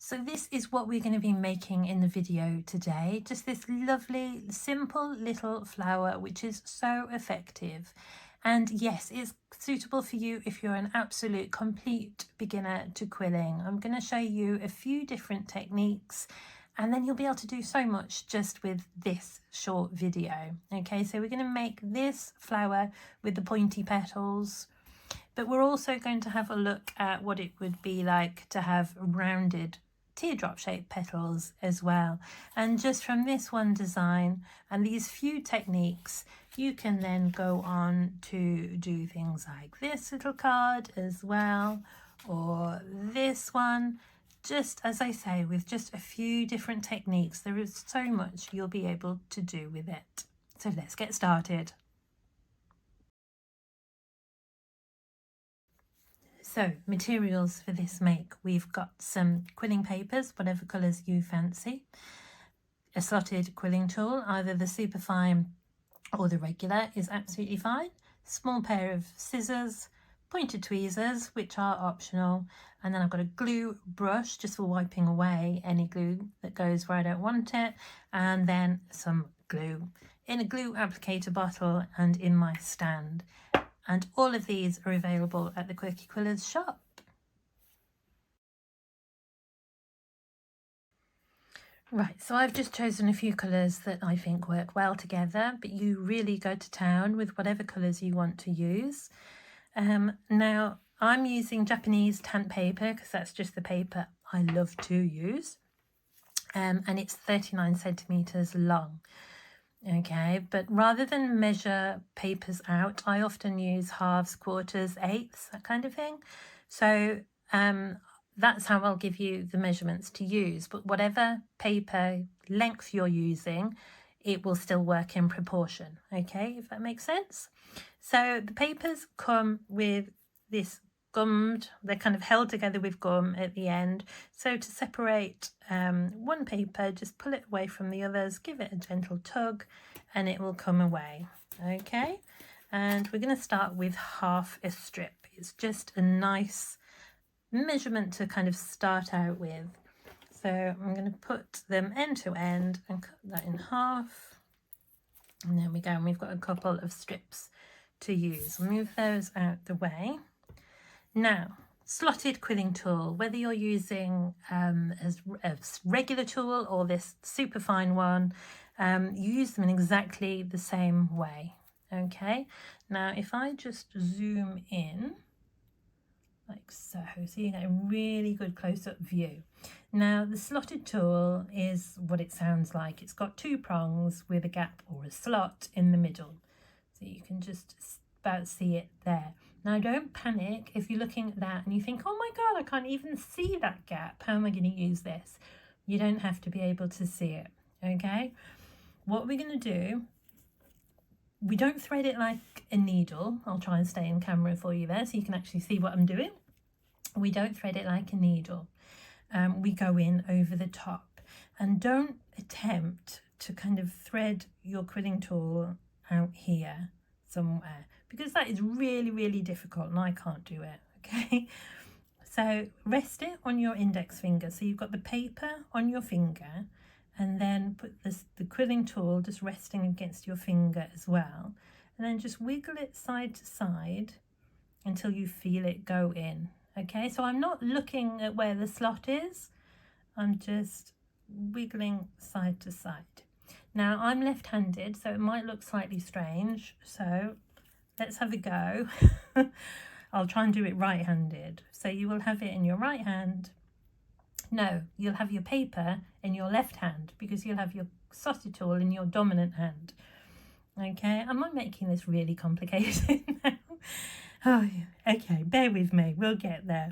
So this is what we're going to be making in the video today. Just this lovely, simple little flower, which is so effective. And yes, it's suitable for you if you're an absolute complete beginner to quilling. I'm going to show you a few different techniques and then you'll be able to do so much just with this short video. Okay, so we're going to make this flower with the pointy petals. But we're also going to have a look at what it would be like to have rounded teardrop shaped petals as well. And just from this one design and these few techniques, you can then go on to do things like this little card as well, or this one. Just as I say, with just a few different techniques, there is so much you'll be able to do with it. So let's get started. So materials for this make, we've got some quilling papers, whatever colours you fancy, a slotted quilling tool, either the superfine or the regular is absolutely fine, small pair of scissors, pointed tweezers, which are optional, and then I've got a glue brush just for wiping away any glue that goes where I don't want it, and then some glue in a glue applicator bottle and in my stand. And all of these are available at the Quirky Quillers shop. Right, so I've just chosen a few colours that I think work well together, but you really go to town with whatever colours you want to use. Now, I'm using Japanese tant paper because that's just the paper I love to use. And it's 39 centimetres long. Okay, but rather than measure papers out, I often use halves, quarters, eighths, that kind of thing. So that's how I'll give you the measurements to use. But whatever paper length you're using, it will still work in proportion. Okay, if that makes sense. So the papers come with this gummed, they're kind of held together with gum at the end. So to separate one paper, just pull it away from the others, give it a gentle tug and it will come away. Okay, and we're going to start with half a strip. It's just a nice measurement to kind of start out with. So I'm going to put them end to end and cut that in half. And there we go, and we've got a couple of strips to use. I'll move those out the way. Now, slotted quilling tool, whether you're using a regular tool or this super fine one, you use them in exactly the same way. Okay, now if I just zoom in like so you get a really good close-up view. Now the slotted tool is what it sounds like. It's got two prongs with a gap or a slot in the middle, so you can just about see it there. Now don't panic if you're looking at that and you think, oh my god, I can't even see that gap, how am I going to use this? You don't have to be able to see it. Okay, what we're going to do, we don't thread it like a needle. I'll try and stay in camera for you there so you can actually see what I'm doing. We don't thread it like a needle. We go in over the top, and don't attempt to kind of thread your quilling tool out here somewhere, because that is really difficult and I can't do it. Okay, so rest it on your index finger, so you've got the paper on your finger, and then put the quilling tool just resting against your finger as well, and then just wiggle it side to side until you feel it go in. Okay, so I'm not looking at where the slot is, I'm just wiggling side to side. Now I'm left-handed, so it might look slightly strange, so let's have a go. I'll try and do it right-handed. So you will have it in your right hand. No, you'll have your paper in your left hand because you'll have your slotted tool in your dominant hand. Okay, am I making this really complicated now? Oh, okay, bear with me, we'll get there.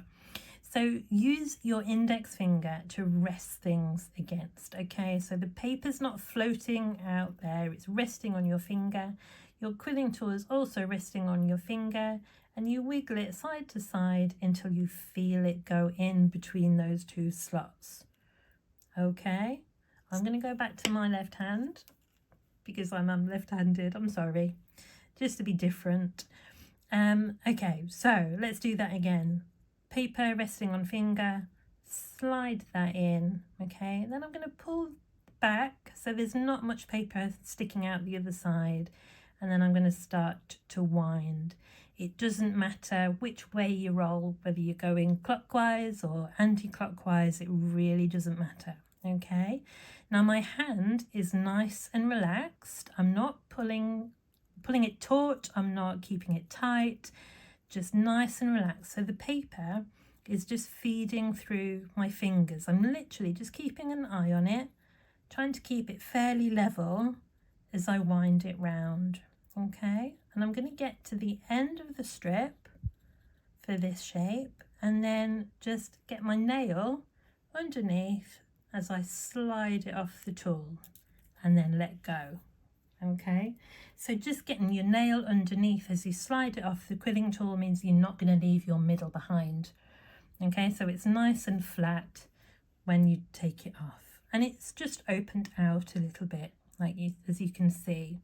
So use your index finger to rest things against. Okay, so the paper's not floating out there, it's resting on your finger. Your quilling tool is also resting on your finger, and you wiggle it side to side until you feel it go in between those two slots. Okay, I'm going to go back to my left hand because I'm left-handed, I'm sorry, just to be different. Okay, so let's do that again. Paper resting on finger, slide that in, okay? Then I'm going to pull back so there's not much paper sticking out the other side, and then I'm going to start to wind. It doesn't matter which way you roll, whether you're going clockwise or anti-clockwise, it really doesn't matter, okay? Now my hand is nice and relaxed. I'm not pulling it taut, I'm not keeping it tight, just nice and relaxed. So the paper is just feeding through my fingers. I'm literally just keeping an eye on it, trying to keep it fairly level as I wind it round, okay? And I'm going to get to the end of the strip for this shape and then just get my nail underneath as I slide it off the tool and then let go, okay? So just getting your nail underneath as you slide it off the quilling tool means you're not going to leave your middle behind, okay? So it's nice and flat when you take it off, and it's just opened out a little bit, like as you can see,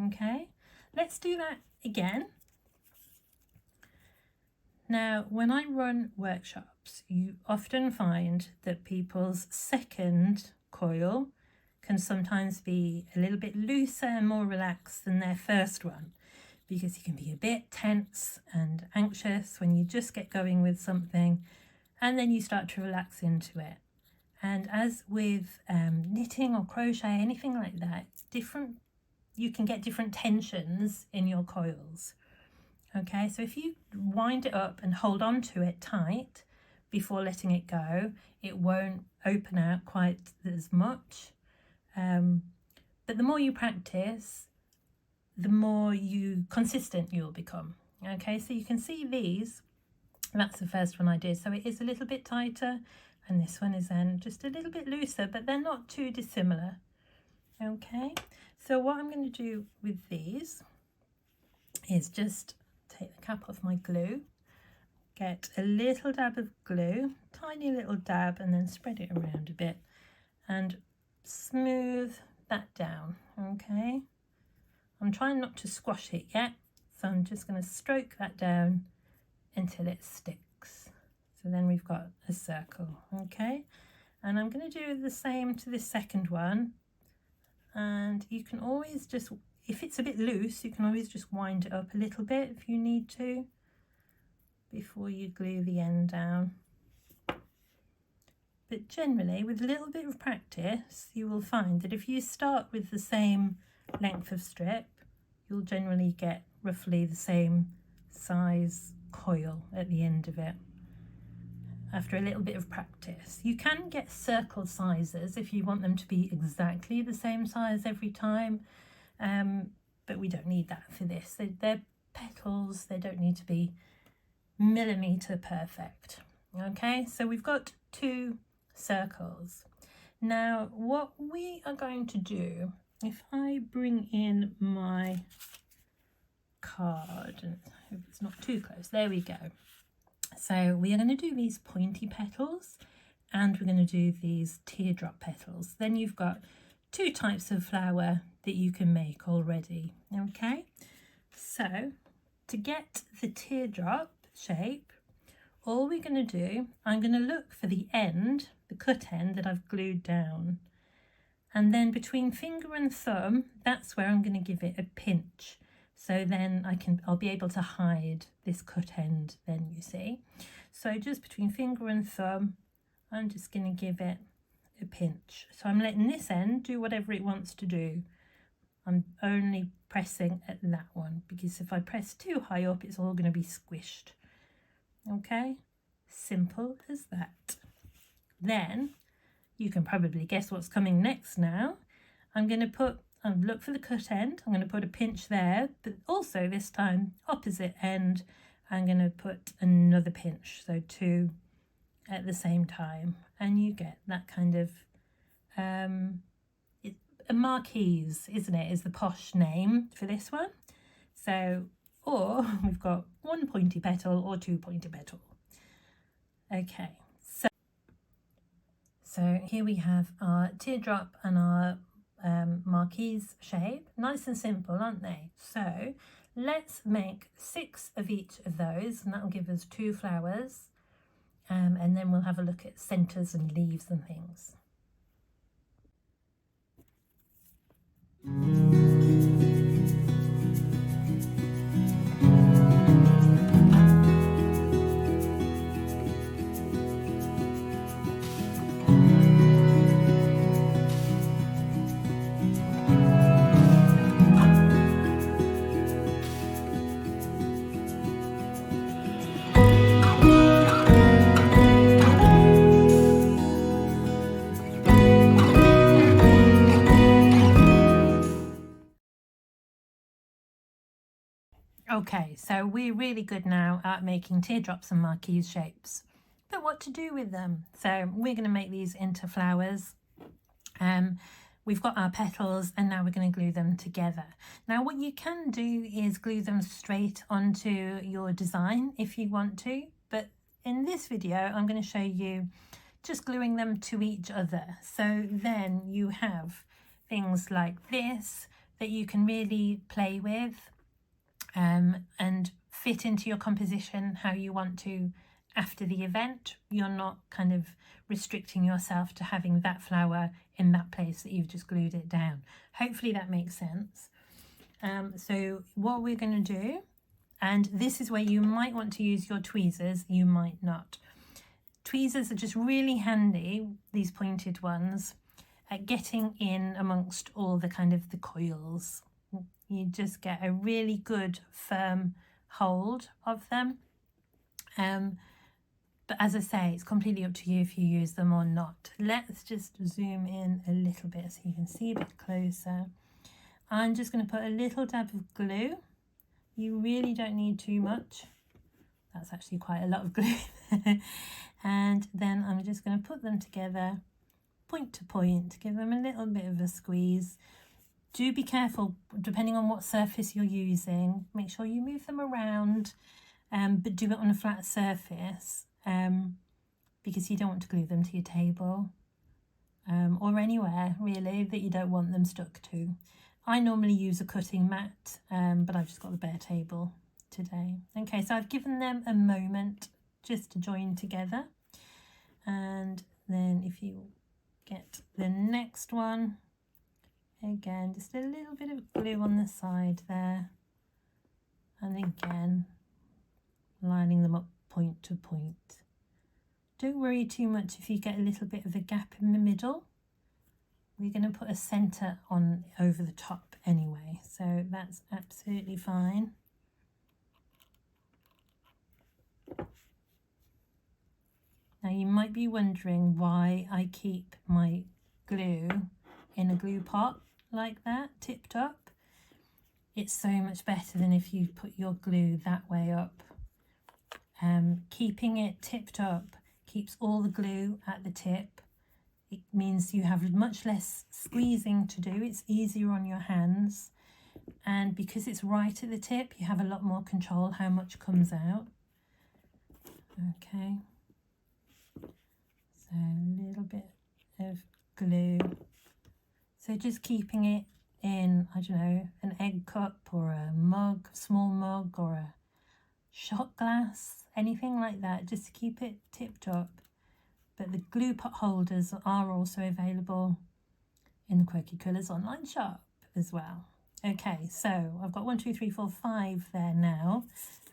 okay? Let's do that again. Now, when I run workshops, you often find that people's second coil can sometimes be a little bit looser and more relaxed than their first one, because you can be a bit tense and anxious when you just get going with something, and then you start to relax into it. And as with knitting or crochet, anything like that, you can get different tensions in your coils. Okay, so if you wind it up and hold on to it tight before letting it go, it won't open out quite as much. But the more you practice, the more consistent you'll become. Okay, so you can see these, that's the first one I did, so it is a little bit tighter, and this one is then just a little bit looser, but they're not too dissimilar. Okay, so what I'm going to do with these is just take the cap off my glue, get a little dab of glue, tiny little dab, and then spread it around a bit and smooth that down, okay? I'm trying not to squash it yet, so I'm just going to stroke that down until it sticks. So then we've got a circle, okay? And I'm going to do the same to this second one, and you can always just, if it's a bit loose, you can always just wind it up a little bit if you need to before you glue the end down. But generally, with a little bit of practice, you will find that if you start with the same length of strip, you'll generally get roughly the same size coil at the end of it after a little bit of practice. You can get circle sizes if you want them to be exactly the same size every time, but we don't need that for this. They're petals, they don't need to be millimetre perfect. Okay, so we've got 2 circles. Now what we are going to do, if I bring in my card, and hope it's not too close, there we go. So we are going to do these pointy petals, and we're going to do these teardrop petals. Then you've got 2 types of flower that you can make already. Okay, so to get the teardrop shape, all we're going to do, I'm going to look for the end, the cut end that I've glued down, and then between finger and thumb, that's where I'm going to give it a pinch. So then I'll be able to hide this cut end then, you see. So just between finger and thumb, I'm just going to give it a pinch. So I'm letting this end do whatever it wants to do. I'm only pressing at that one, because if I press too high up, it's all going to be squished. Okay, simple as that. Then you can probably guess what's coming next now. I'm going to look for the cut end, I'm going to put a pinch there, but also this time opposite end, I'm going to put another pinch, so 2 at the same time, and you get that kind of, a marquise, isn't it, is the posh name for this one. So, or we've got 1 pointy petal or 2 pointy petal. Okay, so here we have our teardrop and our marquise shape. Nice and simple, aren't they? So let's make 6 of each of those, and that will give us 2 flowers. and then we'll have a look at centres and leaves and things. Okay, so we're really good now at making teardrops and marquise shapes, but what to do with them? So we're going to make these into flowers. We've got our petals and now we're going to glue them together. Now what you can do is glue them straight onto your design if you want to, but in this video I'm going to show you just gluing them to each other. So then you have things like this that you can really play with and fit into your composition how you want to after the event. You're not kind of restricting yourself to having that flower in that place that you've just glued it down. Hopefully that makes sense. So what we're going to do, and this is where you might want to use your tweezers, you might not. Tweezers are just really handy, these pointed ones, at getting in amongst all the kind of the coils. You just get a really good firm hold of them. But as I say, it's completely up to you if you use them or not. Let's just zoom in a little bit so you can see a bit closer. I'm just going to put a little dab of glue. You really don't need too much. That's actually quite a lot of glue. And then I'm just going to put them together, point to point, give them a little bit of a squeeze. Do be careful, depending on what surface you're using, make sure you move them around, but do it on a flat surface, because you don't want to glue them to your table, or anywhere really that you don't want them stuck to. I normally use a cutting mat, but I've just got the bare table today. Okay, so I've given them a moment just to join together, and then if you get the next one, again, just a little bit of glue on the side there, and again, lining them up point to point. Don't worry too much if you get a little bit of a gap in the middle. We're going to put a centre on over the top anyway, so that's absolutely fine. Now you might be wondering why I keep my glue in a glue pot like that, tipped up. It's so much better than if you put your glue that way up. Keeping it tipped up keeps all the glue at the tip. It means you have much less squeezing to do. It's easier on your hands, and because it's right at the tip, you have a lot more control how much comes out. Okay, so a little bit of glue. So just keeping it in, I don't know, an egg cup or a mug, small mug, or a shot glass, anything like that, just to keep it tipped up. But the glue pot holders are also available in the Quirky Colours online shop as well. Okay, so I've got 1, 2, 3, 4, 5 there now,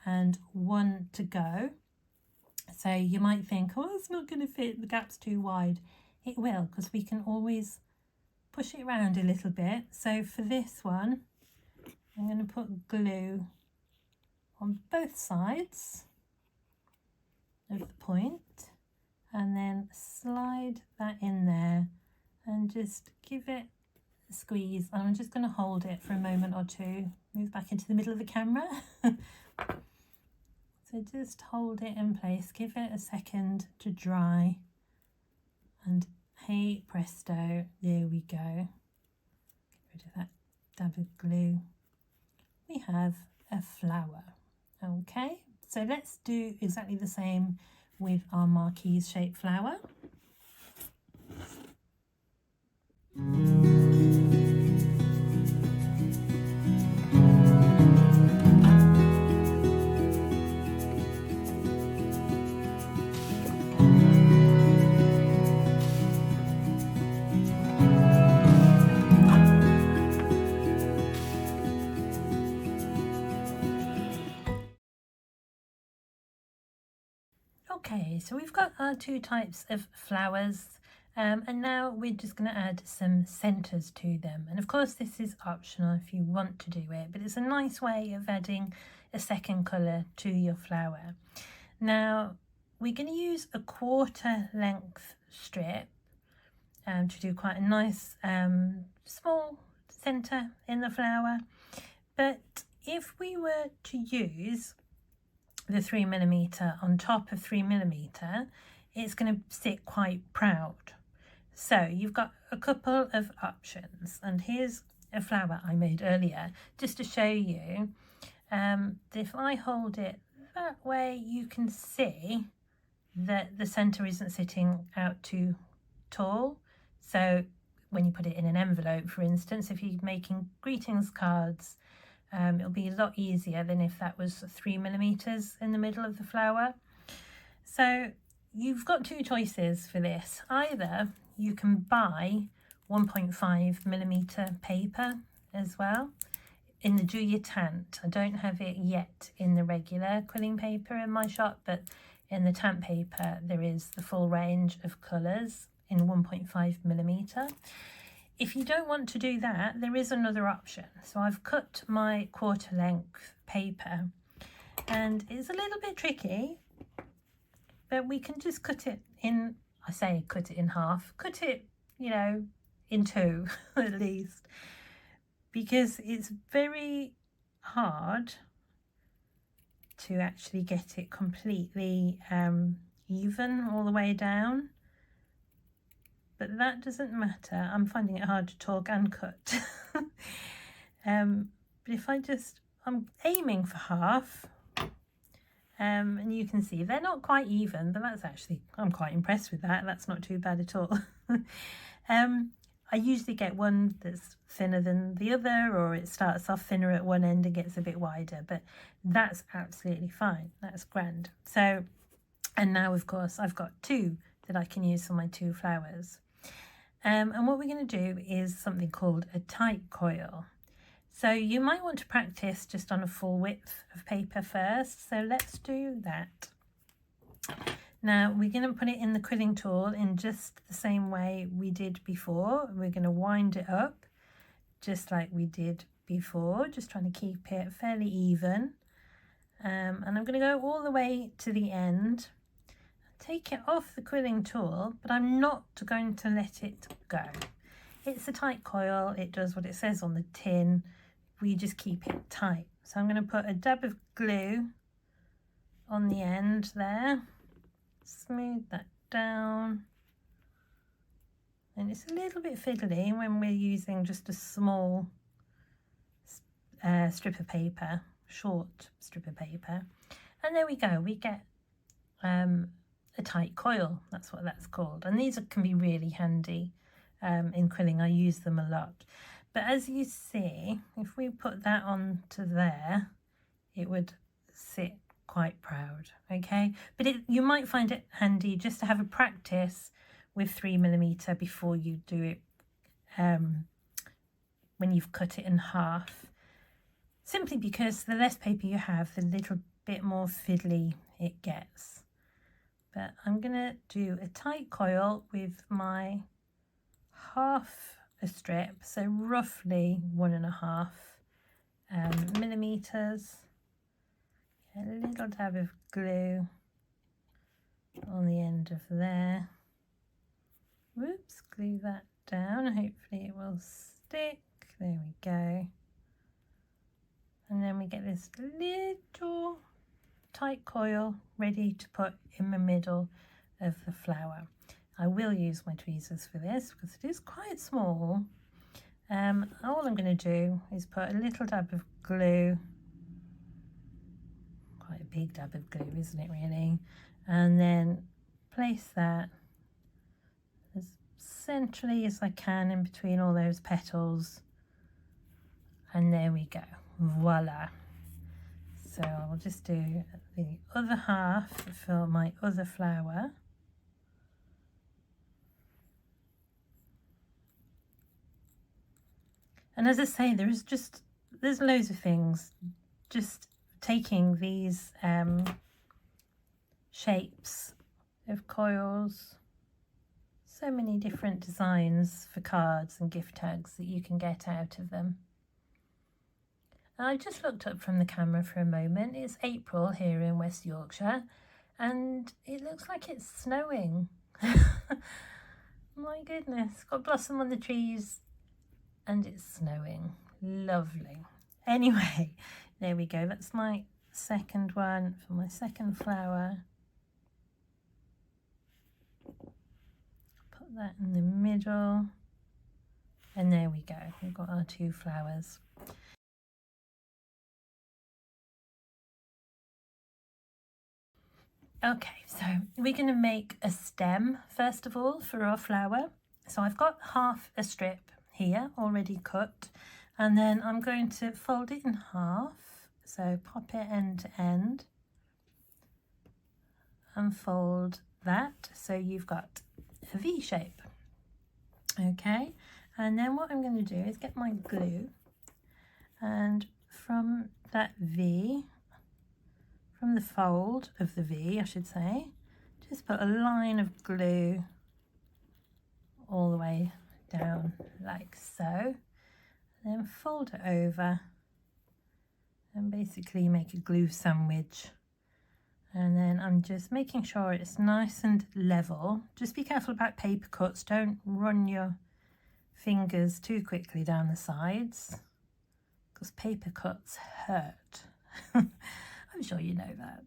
and 1 to go. So you might think, oh, it's not going to fit, the gap's too wide. It will, because we can always push it around a little bit. So for this one, I'm going to put glue on both sides of the point, and then slide that in there and just give it a squeeze. And I'm just going to hold it for a moment or two, move back into the middle of the camera. So just hold it in place, give it a second to dry, and hey presto, there we go. Get rid of that dab of glue. We have a flower. Okay, so let's do exactly the same with our marquise shaped flower. Okay, so we've got our two types of flowers, and now we're just going to add some centres to them. And of course this is optional if you want to do it, but it's a nice way of adding a second colour to your flower. Now we're going to use a 1/4 length strip to do quite a nice small centre in the flower. But if we were to use the 3mm on top of 3mm, it's going to sit quite proud. So you've got a couple of options, and here's a flower I made earlier just to show you. If I hold it that way, you can see that the centre isn't sitting out too tall. So when you put it in an envelope, for instance, if you're making greetings cards, it'll be a lot easier than if that was 3mm in the middle of the flower. So you've got two choices for this. Either you can buy 1.5mm paper as well in the Julia Tant. I don't have it yet in the regular quilling paper in my shop, but in the Tant paper there is the full range of colours in 1.5mm. If you don't want to do that, there is another option. So I've cut my 1/4 length paper, and it's a little bit tricky, but we can just cut it in, I say cut it in half, cut it, you know, in two at least, because it's very hard to actually get it completely even all the way down. But that doesn't matter. I'm finding it hard to talk and cut. But if I'm aiming for half, and you can see they're not quite even, but that's actually, I'm quite impressed with that. That's not too bad at all. I usually get one that's thinner than the other, or it starts off thinner at one end and gets a bit wider, but that's absolutely fine. That's grand. So, and now of course I've got two that I can use for my two flowers. And what we're going to do is something called a tight coil. So you might want to practice just on a full width of paper first. So let's do that. Now we're going to put it in the quilling tool in just the same way we did before. We're going to wind it up just like we did before, just trying to keep it fairly even. And I'm going to go all the way to the end. Take it off the quilling tool, but I'm not going to let it go. It's a tight coil. It does what it says on the tin. We just keep it tight. So I'm going to put a dab of glue on the end there. Smooth that down. And it's a little bit fiddly when we're using just a small strip of paper, short strip of paper. And there we go. We get a tight coil, that's what that's called, and these can be really handy in quilling. I use them a lot. But as you see, if we put that onto there, it would sit quite proud. Okay, but you might find it handy just to have a practice with 3mm before you do it when you've cut it in half, simply because the less paper you have, the little bit more fiddly it gets. But I'm going to do a tight coil with my half a strip, so roughly 1.5 millimeters. A little dab of glue on the end of there. Whoops, glue that down. Hopefully it will stick. There we go. And then we get this little tight coil ready to put in the middle of the flower. I will use my tweezers for this because it is quite small. All I'm going to do is put a little dab of glue, quite a big dab of glue, isn't it really, and then place that as centrally as I can in between all those petals, and there we go, voila. So I'll just do the other half for my other flower. And as I say, there's loads of things. Just taking these shapes of coils. So many different designs for cards and gift tags that you can get out of them. I just looked up from the camera for a moment. It's April here in West Yorkshire and it looks like it's snowing. My goodness, got blossom on the trees and it's snowing. Lovely. Anyway, there we go. That's my second one for my second flower. Put that in the middle and there we go. We've got our two flowers. Okay, so we're going to make a stem first of all for our flower. So I've got half a strip here already cut, and then I'm going to fold it in half. So pop it end to end and fold that so you've got a V shape. Okay, and then what I'm going to do is get my glue, and from that V, from the fold of the V, I should say, just put a line of glue all the way down like so, then fold it over and basically make a glue sandwich. And then I'm just making sure it's nice and level. Just be careful about paper cuts, don't run your fingers too quickly down the sides because paper cuts hurt. I'm sure you know that.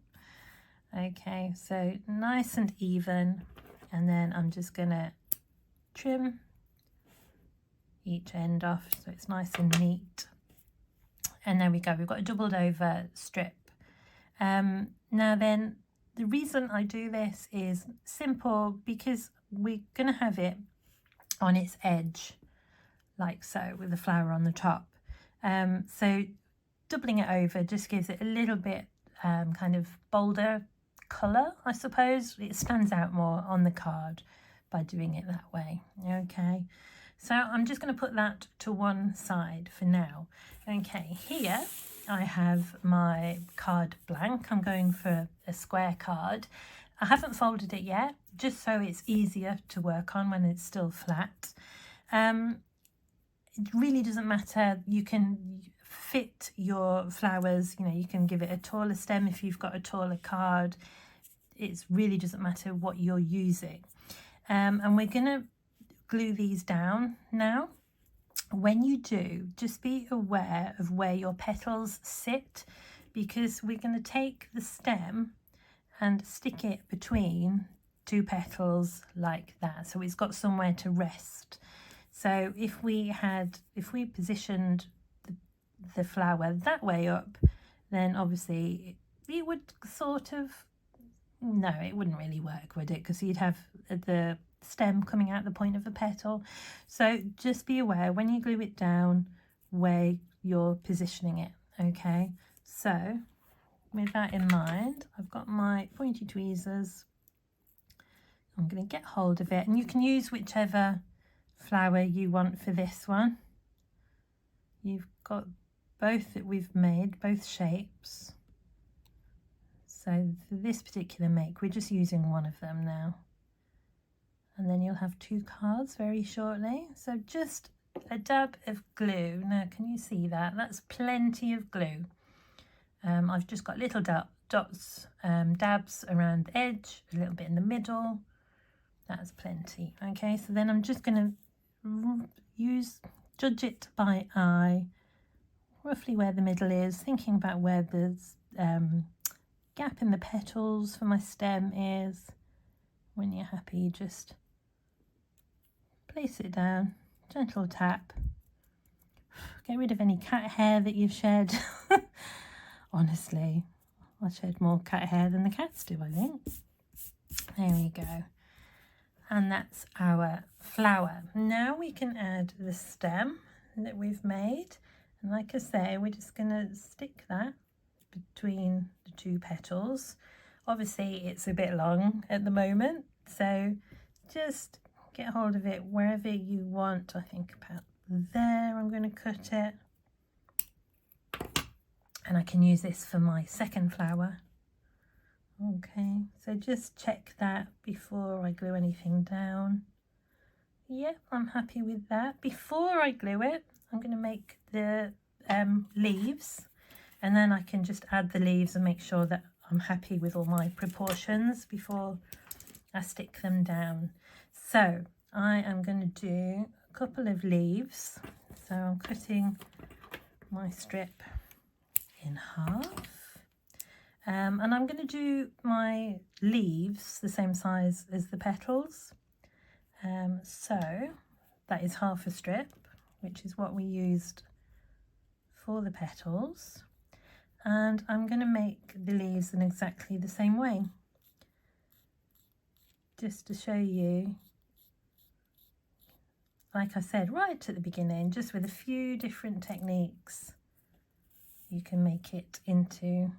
Okay, so nice and even, and then I'm just gonna trim each end off so it's nice and neat. And there we go, we've got a doubled over strip. Now then, the reason I do this is simple, because we're gonna have it on its edge like so with the flower on the top. So doubling it over just gives it a little bit kind of bolder colour, I suppose. It stands out more on the card by doing it that way. Okay, so I'm just going to put that to one side for now. Okay, here I have my card blank. I'm going for a square card. I haven't folded it yet, just so it's easier to work on when it's still flat. It really doesn't matter. You can fit your flowers, you know, you can give it a taller stem if you've got a taller card. It really doesn't matter what you're using. And we're going to glue these down now. When you do, just be aware of where your petals sit, because we're going to take the stem and stick it between two petals like that, so it's got somewhere to rest. So if we positioned the flower that way up, then obviously it would sort of, no, it wouldn't really work, would it? Because you'd have the stem coming out the point of the petal. So just be aware when you glue it down where you're positioning it. Okay, so with that in mind, I've got my pointy tweezers. I'm going to get hold of it, and you can use whichever flower you want for this one. You've got both that we've made, both shapes. So for this particular make, we're just using one of them now. And then you'll have two cards very shortly. So just a dab of glue. Now, can you see that? That's plenty of glue. I've just got little dots, dabs around the edge, a little bit in the middle. That's plenty. Okay, so then I'm just going to judge it by eye, roughly where the middle is, thinking about where there's gap in the petals for my stem is. When you're happy, just place it down, gentle tap. Get rid of any cat hair that you've shed. Honestly, I shed more cat hair than the cats do, I think. There we go. And that's our flower. Now we can add the stem that we've made. And like I say, we're just going to stick that between the two petals. Obviously, it's a bit long at the moment, so just get hold of it wherever you want. I think about there I'm going to cut it. And I can use this for my second flower. Okay, so just check that before I glue anything down. Yep, I'm happy with that. Before I glue it, I'm going to make the leaves, and then I can just add the leaves and make sure that I'm happy with all my proportions before I stick them down. So I am going to do a couple of leaves. So I'm cutting my strip in half. And I'm going to do my leaves the same size as the petals. So that is half a strip, which is what we used for the petals. And I'm going to make the leaves in exactly the same way, just to show you, like I said right at the beginning, just with a few different techniques, you can make it into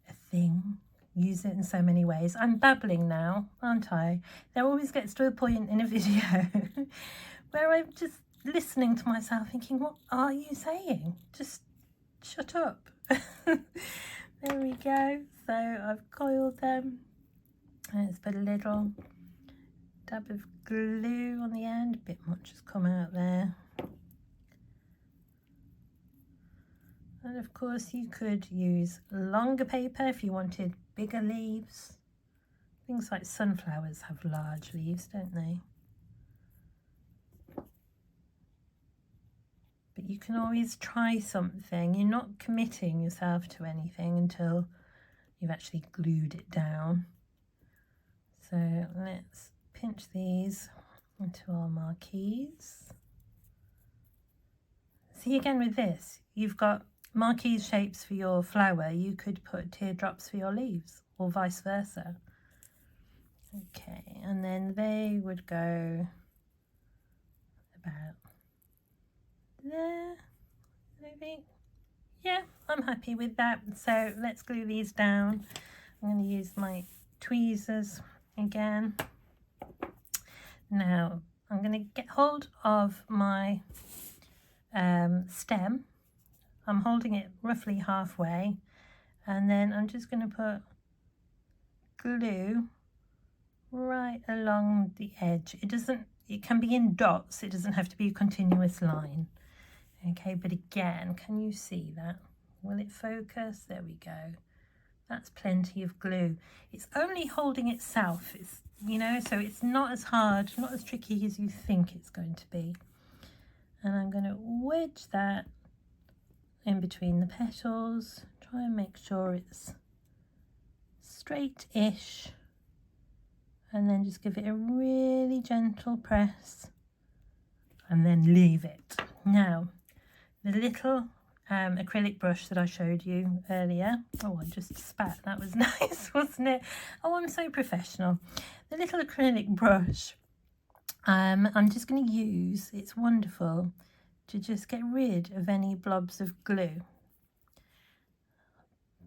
a thing. Use it in so many ways. I'm babbling now, aren't I? There always gets to a point in a video where I'm just listening to myself thinking, what are you saying? Just shut up. There we go. So I've coiled them. Let's put a little dab of glue on the end. A bit much has come out there. And of course you could use longer paper if you wanted bigger leaves. Things like sunflowers have large leaves, don't they? But you can always try something. You're not committing yourself to anything until you've actually glued it down. So let's pinch these into our marquees. See, again with this, you've got marquise shapes for your flower. You could put teardrops for your leaves, or vice versa. Okay, and then they would go about there, maybe. Yeah, I'm happy with that. So let's glue these down. I'm going to use my tweezers again. Now I'm going to get hold of my stem. I'm holding it roughly halfway, and then I'm just going to put glue right along the edge. It can be in dots, it doesn't have to be a continuous line. Okay, but again, can you see that? Will it focus? There we go. That's plenty of glue. It's only holding itself, so it's not as hard, not as tricky as you think it's going to be. And I'm going to wedge that in between the petals, try and make sure it's straight-ish, and then just give it a really gentle press and then leave it. Now, the little acrylic brush that I showed you earlier, oh, I just spat, that was nice, wasn't it? Oh, I'm so professional. The little acrylic brush, I'm just going to use, it's wonderful, to just get rid of any blobs of glue,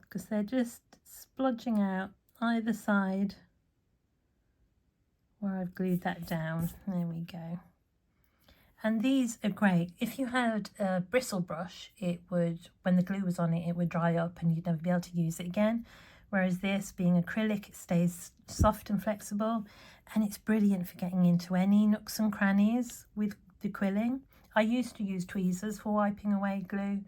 because they're just splodging out either side where I've glued that down. There we go. And these are great. If you had a bristle brush, it would, when the glue was on it, it would dry up and you'd never be able to use it again. Whereas this, being acrylic, it stays soft and flexible, and it's brilliant for getting into any nooks and crannies with the quilling. I used to use tweezers for wiping away glue,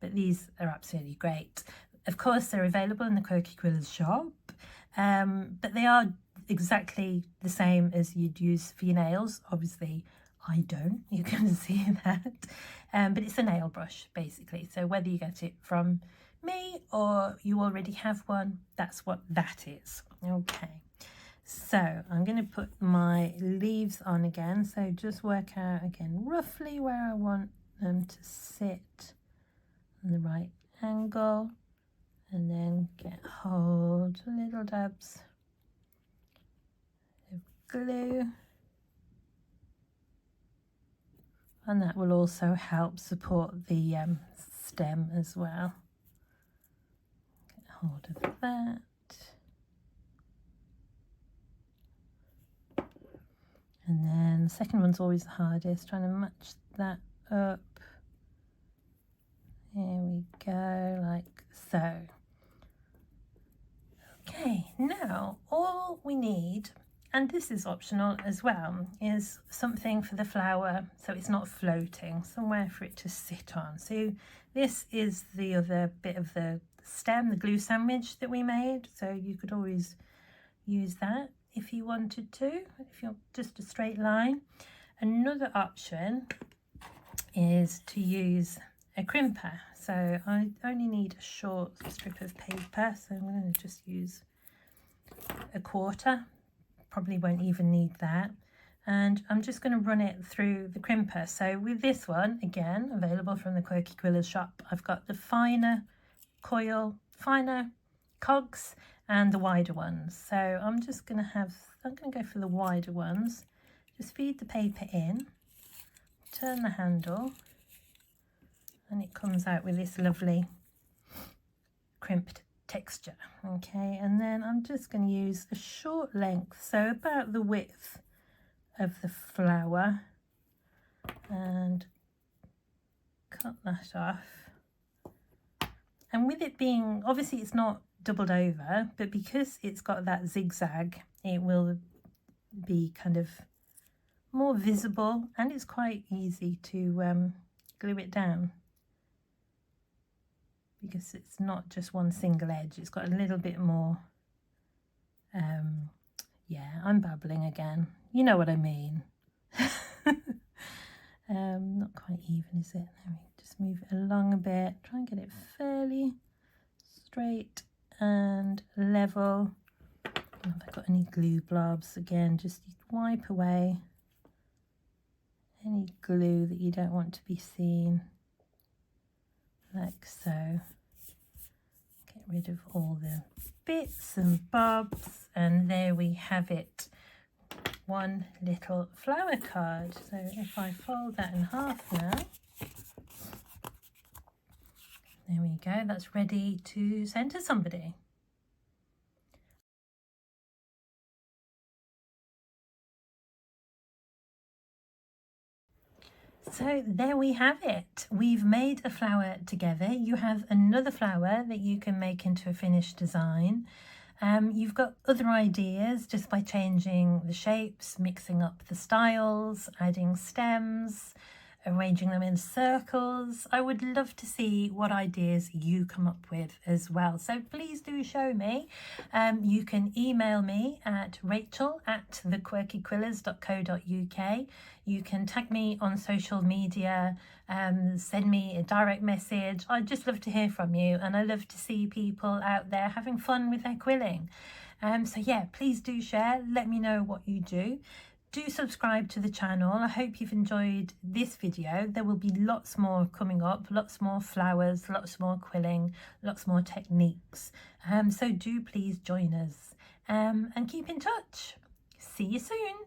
but these are absolutely great. Of course, they're available in the Quirky Quillers shop, but they are exactly the same as you'd use for your nails. Obviously, I don't, you can see that, but it's a nail brush basically. So whether you get it from me or you already have one, that's what that is. Okay, so I'm going to put my leaves on again. So just work out again roughly where I want them to sit on the right angle, and then get hold little dabs of glue. And that will also help support the stem as well. Get hold of that. And then the second one's always the hardest, trying to match that up. There we go, like so. Okay, now all we need, and this is optional as well, is something for the flower so it's not floating, somewhere for it to sit on. So this is the other bit of the stem, the glue sandwich that we made, so you could always use that if you wanted to, if you're just a straight line. Another option is to use a crimper. So I only need a short strip of paper, so I'm going to just use a quarter, probably won't even need that, and I'm just going to run it through the crimper. So with this one, again available from the Quirky Quillers shop, I've got the finer cogs and the wider ones. So I'm going to go for the wider ones. Just feed the paper in, turn the handle, and it comes out with this lovely crimped texture. Okay, and then I'm just going to use a short length, so about the width of the flower, and cut that off. And with it being, obviously it's not doubled over, but because it's got that zigzag, it will be kind of more visible, and it's quite easy to glue it down, because it's not just one single edge, it's got a little bit more, yeah, I'm babbling again, you know what I mean. Not quite even, is it? There we just move it along a bit, try and get it fairly straight and level. Have I got any glue blobs? Again, just wipe away any glue that you don't want to be seen, like so. Get rid of all the bits and bobs, and there we have it, one little flower card. So if I fold that in half now, there we go, that's ready to send to somebody. So there we have it. We've made a flower together. You have another flower that you can make into a finished design. You've got other ideas just by changing the shapes, mixing up the styles, adding stems, arranging them in circles. I would love to see what ideas you come up with as well. So please do show me. You can email me at rachel@thequirkyquillers.co.uk. You can tag me on social media, send me a direct message. I'd just love to hear from you, and I love to see people out there having fun with their quilling. So yeah, please do share, let me know what you do. Do subscribe to the channel. I hope you've enjoyed this video. There will be lots more coming up, lots more flowers, lots more quilling, lots more techniques. So do please join us and keep in touch. See you soon.